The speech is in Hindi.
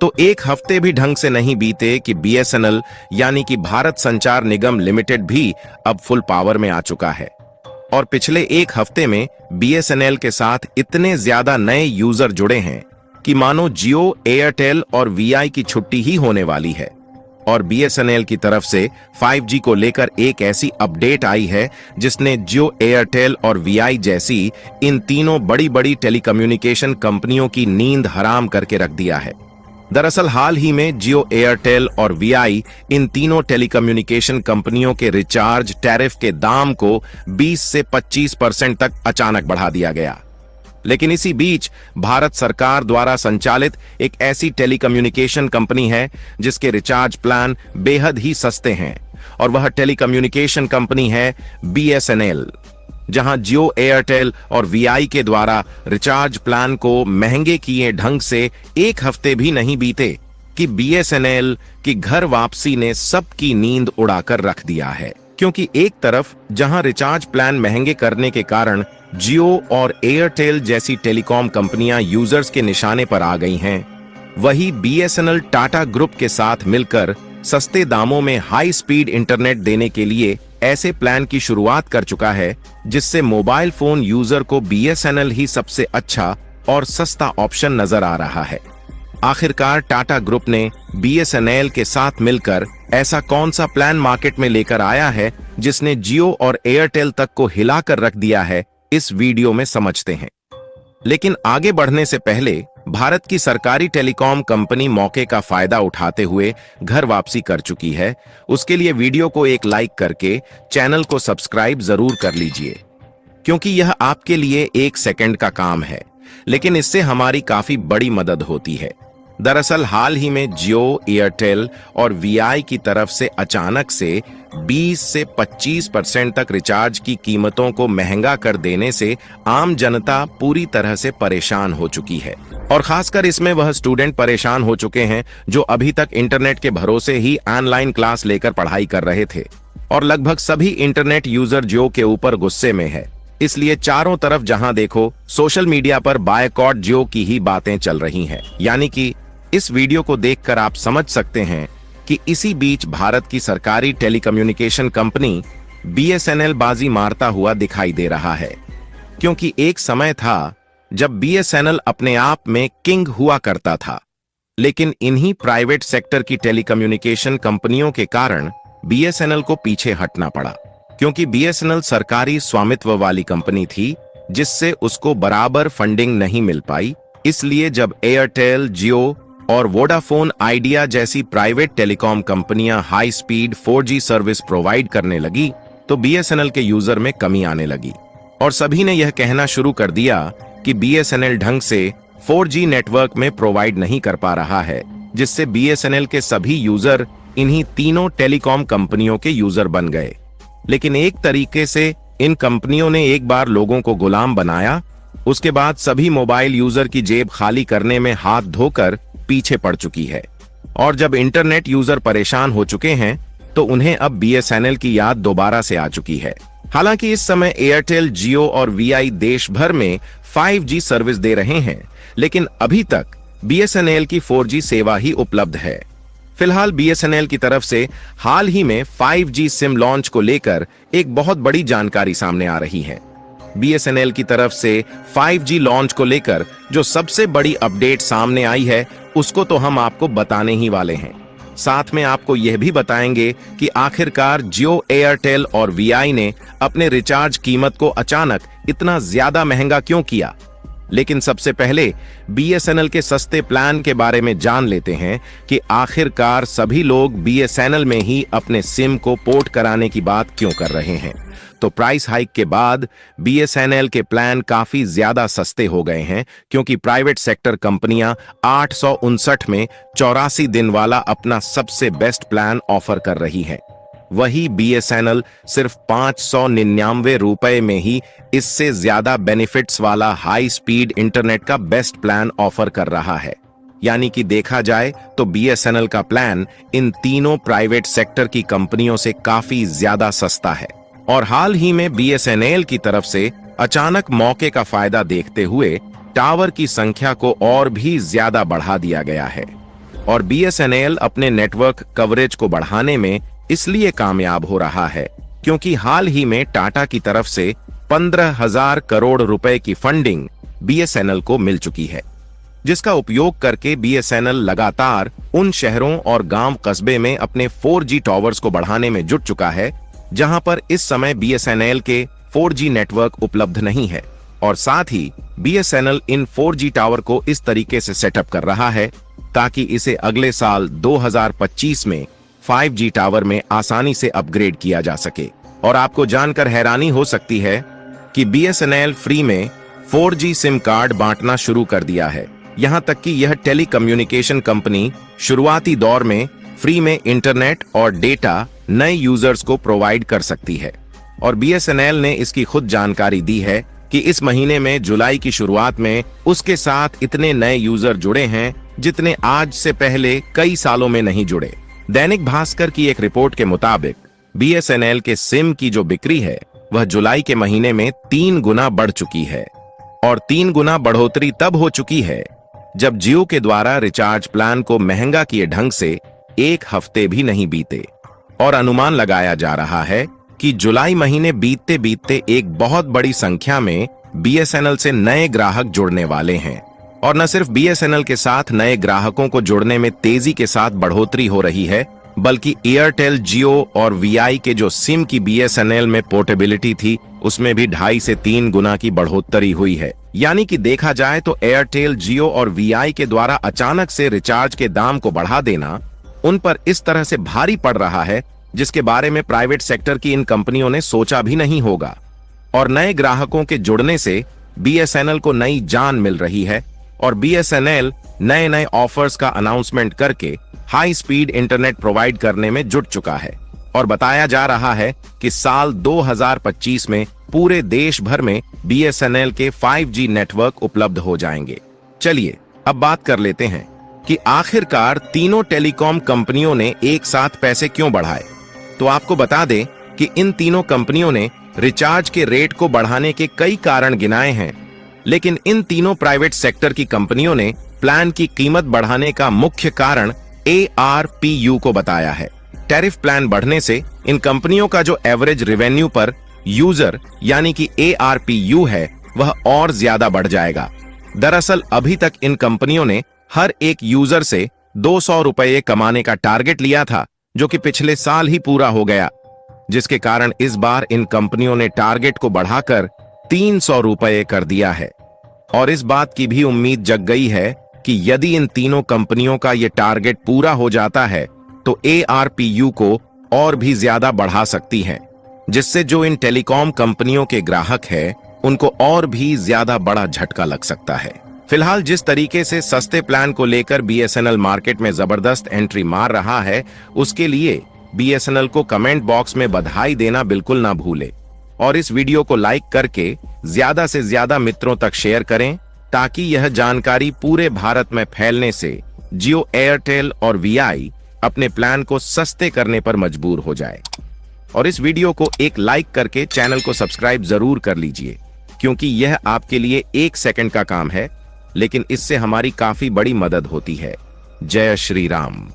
तो एक हफ्ते भी ढंग से नहीं बीते कि बीएसएनएल यानी कि भारत संचार निगम लिमिटेड भी अब फुल पावर में आ चुका है। और पिछले एक हफ्ते में बीएसएनएल के साथ इतने ज्यादा नए यूजर जुड़े हैं कि मानो जियो, एयरटेल और वीआई की छुट्टी ही होने वाली है। और बीएसएनएल की तरफ से 5G को लेकर एक ऐसी अपडेट आई है जिसने जियो, एयरटेल और वीआई जैसी इन तीनों बड़ी बड़ी टेलीकम्युनिकेशन कंपनियों की नींद हराम करके रख दिया है। दरअसल हाल ही में जियो, एयरटेल और वीआई इन तीनों टेलीकम्युनिकेशन कंपनियों के रिचार्ज टैरिफ के दाम को 20 से 25% तक अचानक बढ़ा दिया गया। लेकिन इसी बीच भारत सरकार द्वारा संचालित एक ऐसी टेलीकम्युनिकेशन कंपनी है जिसके रिचार्ज प्लान बेहद ही सस्ते हैं, और वह टेलीकम्युनिकेशन कंपनी है बीएसएनएल, जहां जियो, एयरटेल और वीआई के द्वारा रिचार्ज प्लान को महंगे किए ढंग से एक हफ्ते भी नहीं बीते कि बीएसएनएल की घर वापसी ने सबकी नींद उड़ाकर रख दिया है। क्योंकि एक तरफ जहां रिचार्ज प्लान महंगे करने के कारण जियो और एयरटेल जैसी टेलीकॉम कंपनियां यूजर्स के निशाने पर आ गई हैं, वही बीएसएनएल टाटा ग्रुप के साथ मिलकर सस्ते दामों में हाई स्पीड इंटरनेट देने के लिए ऐसे प्लान की शुरुआत कर चुका है जिससे मोबाइल फोन यूजर को बीएसएनएल ही सबसे अच्छा और सस्ता ऑप्शन नजर आ रहा है। आखिरकार टाटा ग्रुप ने बीएसएनएल के साथ मिलकर ऐसा कौन सा प्लान मार्केट में लेकर आया है जिसने जियो और एयरटेल तक को हिलाकर रख दिया है, इस वीडियो में समझते हैं। लेकिन आगे बढ़ने से पहले भारत की सरकारी टेलीकॉम कंपनी मौके का फायदा उठाते हुए घर वापसी कर चुकी है। उसके लिए वीडियो को एक लाइक करके चैनल को सब्सक्राइब जरूर कर लीजिए, क्योंकि यह आपके लिए 1 सेकंड का काम है, लेकिन इससे हमारी काफी बड़ी मदद होती है। दरअसल हाल ही में जियो, एयरटेल और वीआई की तरफ से अचानक से 20 से 25% तक रिचार्ज की कीमतों को महंगा कर देने से आम जनता पूरी तरह से परेशान हो चुकी है। और खासकर इसमें वह स्टूडेंट परेशान हो चुके हैं जो अभी तक इंटरनेट के भरोसे ही ऑनलाइन क्लास लेकर पढ़ाई कर रहे थे। और लगभग सभी इंटरनेट यूजर जियो के ऊपर गुस्से में है। इसलिए चारों तरफ जहां देखो सोशल मीडिया पर बायकॉट जियो की ही बातें चल रही हैं। यानी कि इस वीडियो को देखकर आप समझ सकते हैं कि इसी बीच भारत की सरकारी टेलीकम्युनिकेशन कंपनी बीएसएनएल बाजी मारता हुआ दिखाई दे रहा है। क्योंकि एक समय था जब बीएसएनएल अपने आप में किंग हुआ करता था, लेकिन इन्हीं प्राइवेट सेक्टर की टेलीकम्युनिकेशन कंपनियों के कारण बीएसएनएल को पीछे हटना पड़ा। क्योंकि बीएसएनएल सरकारी स्वामित्व वाली कंपनी थी जिससे उसको बराबर फंडिंग नहीं मिल पाई। इसलिए जब एयरटेल, जियो और वोडाफोन आइडिया जैसी प्राइवेट टेलीकॉम कंपनियां high speed 4G service provide करने लगी तो बीएसएनएल के यूजर में कमी आने लगी, और सभी ने यह कहना शुरू कर दिया कि बीएसएनएल ढंग से 4G नेटवर्क में प्रोवाइड नहीं कर पा रहा है, जिससे बीएसएनएल के सभी यूजर इन्हीं तीनों टेलीकॉम कंपनियों के यूजर बन गए। लेकिन एक तरीके से इन कंपनियों ने एक बार लोगों को गुलाम बनाया, उसके बाद सभी मोबाइल यूजर की जेब खाली करने में हाथ धोकर पीछे पड़ चुकी है। और जब इंटरनेट यूजर परेशान हो चुके हैं तो उन्हें अब बीएसएनएल की याद दोबारा से आ चुकी है। हालांकि इस समय एयरटेल, जियो और वीआई देश भर में 5G सर्विस दे रहे हैं, लेकिन अभी तक बीएसएनएल की 4G सेवा ही उपलब्ध है। फिलहाल बीएसएनएल की तरफ से हाल ही में 5G सिम लॉन्च को लेकर एक बहुत बड़ी जानकारी सामने आ रही है। बीएसएनएल की तरफ से 5G लॉन्च को लेकर जो सबसे बड़ी अपडेट सामने आई है उसको तो हम आपको बताने ही वाले हैं। साथ में आपको यह भी बताएंगे कि आखिरकार जियो, एयरटेल और वीआई ने अपने रिचार्ज कीमत को अचानक इतना ज्यादा महंगा क्यों किया। लेकिन सबसे पहले बीएसएनएल के सस्ते प्लान के बारे में जान लेते हैं कि आखिरकार सभी लोग बीएसएनएल में ही अपने सिम को पोर्ट कराने की बात क्यों कर रहे हैं। तो प्राइस हाइक के बाद बीएसएनएल के प्लान काफी ज्यादा सस्ते हो गए हैं, क्योंकि प्राइवेट सेक्टर कंपनियां 859 में 84 दिन वाला अपना सबसे बेस्ट प्लान ऑफर कर रही हैं। वही बीएसएनएल सिर्फ 599 रुपए में ही इससे ज्यादा बेनिफिट्स वाला हाई स्पीड इंटरनेट का बेस्ट प्लान ऑफर कर रहा है। यानी कि देखा जाए तो बीएसएनएल का प्लान इन तीनों प्राइवेट सेक्टर की कंपनियों से काफी ज्यादा सस्ता है। और हाल ही में बीएसएनएल की तरफ से अचानक मौके का फायदा देखते हुए टावर की संख्या को और भी ज्यादा बढ़ा दिया गया है। और बीएसएनएल अपने नेटवर्क कवरेज को बढ़ाने में इसलिए कामयाब हो रहा है क्योंकि हाल ही में टाटा की तरफ से 15,000 करोड़ रुपए की फंडिंग बीएसएनएल को मिल चुकी है, जिसका उपयोग करके बीएसएनएल लगातार उन शहरों और गांव कस्बे में अपने 4G टॉवर्स को बढ़ाने में जुट चुका है जहां पर इस समय बीएसएनएल के 4G नेटवर्क उपलब्ध नहीं है। और साथ ही बीएसएनएल इन 4G टावर को इस तरीके से सेटअप कर रहा है ताकि इसे अगले साल 2025 में 5G टावर में आसानी से अपग्रेड किया जा सके। और आपको जानकर हैरानी हो सकती है कि बीएसएनएल फ्री में 4G सिम कार्ड बांटना शुरू कर दिया है। यहां तक कि यह टेलीकम्युनिकेशन कंपनी शुरुआती दौर में फ्री में इंटरनेट और डेटा नए यूजर्स को प्रोवाइड कर सकती है। और बीएसएनएल ने इसकी खुद जानकारी दी है कि इस महीने में जुलाई की शुरुआत में उसके साथ इतने नए यूजर जुड़े हैं जितने आज से पहले कई सालों में नहीं जुड़े। दैनिक भास्कर की एक रिपोर्ट के मुताबिक बीएसएनएल के सिम की जो बिक्री है वह जुलाई के महीने में 3 गुना बढ़ चुकी है। और 3 गुना बढ़ोतरी तब हो चुकी है जब जियो के द्वारा रिचार्ज प्लान को महंगा किए ढंग से 1 हफ्ते भी नहीं बीते। और अनुमान लगाया जा रहा है कि जुलाई महीने बीतते बीतते एक बहुत बड़ी संख्या में बीएसएनएल से नए ग्राहक जुड़ने वाले हैं। और न सिर्फ बीएसएनएल के साथ नए ग्राहकों को जुड़ने में तेजी के साथ बढ़ोतरी हो रही है, बल्कि एयरटेल, जियो और वीआई के जो सिम की बीएसएनएल में पोर्टेबिलिटी थी उसमें भी 2.5 से 3 गुना की बढ़ोतरी हुई है। यानी कि देखा जाए तो एयरटेल, जियो और वीआई के द्वारा अचानक से रिचार्ज के दाम को बढ़ा देना उन पर इस तरह से भारी पड़ रहा है जिसके बारे में प्राइवेट सेक्टर की इन कंपनियों ने सोचा भी नहीं होगा। और नए ग्राहकों के जुड़ने से बीएसएनएल को नई जान मिल रही है और बीएसएनएल नए नए ऑफर्स का अनाउंसमेंट करके हाई स्पीड इंटरनेट प्रोवाइड करने में जुट चुका है। और बताया जा रहा है कि साल 2025 में पूरे देश भर में बीएसएनएल के 5G नेटवर्क उपलब्ध हो जाएंगे। चलिए अब बात कर लेते हैं कि आखिरकार तीनों टेलीकॉम कंपनियों ने एक साथ पैसे क्यों बढ़ाए। तो आपको बता दें कि इन तीनों कंपनियों ने रिचार्ज के रेट को बढ़ाने के कई कारण गिनाए हैं, लेकिन इन तीनों प्राइवेट सेक्टर की कंपनियों ने प्लान की कीमत बढ़ाने का मुख्य कारण ARPU को बताया है। टैरिफ प्लान बढ़ने से इन कंपनियों का जो एवरेज रेवेन्यू पर यूजर यानी कि ARPU है वह और ज्यादा बढ़ जाएगा। दरअसल अभी तक इन कंपनियों ने हर एक यूजर से 200 रुपये कमाने का टारगेट लिया था, जो कि पिछले साल ही पूरा हो गया, जिसके कारण इस बार इन कंपनियों ने टारगेट को बढ़ाकर 300 रुपये कर दिया है। और इस बात की भी उम्मीद जग गई है कि यदि इन तीनों कंपनियों का ये टारगेट पूरा हो जाता है तो ARPU को और भी ज्यादा बढ़ा सकती है, जिससे जो इन टेलीकॉम कंपनियों के ग्राहक है उनको और भी ज्यादा बड़ा झटका लग सकता है। फिलहाल जिस तरीके से सस्ते प्लान को लेकर बीएसएनएल मार्केट में जबरदस्त एंट्री मार रहा है, उसके लिए बीएसएनएल को कमेंट बॉक्स में बधाई देना बिल्कुल ना भूले और इस वीडियो को लाइक करके ज्यादा से ज्यादा मित्रों तक शेयर करें ताकि यह जानकारी पूरे भारत में फैलने से जियो, एयरटेल और वीआई अपने प्लान को सस्ते करने पर मजबूर हो जाए। और इस वीडियो को एक लाइक करके चैनल को सब्सक्राइब जरूर कर लीजिए, क्योंकि यह आपके लिए 1 सेकंड का काम है, लेकिन इससे हमारी काफी बड़ी मदद होती है। जय श्री राम।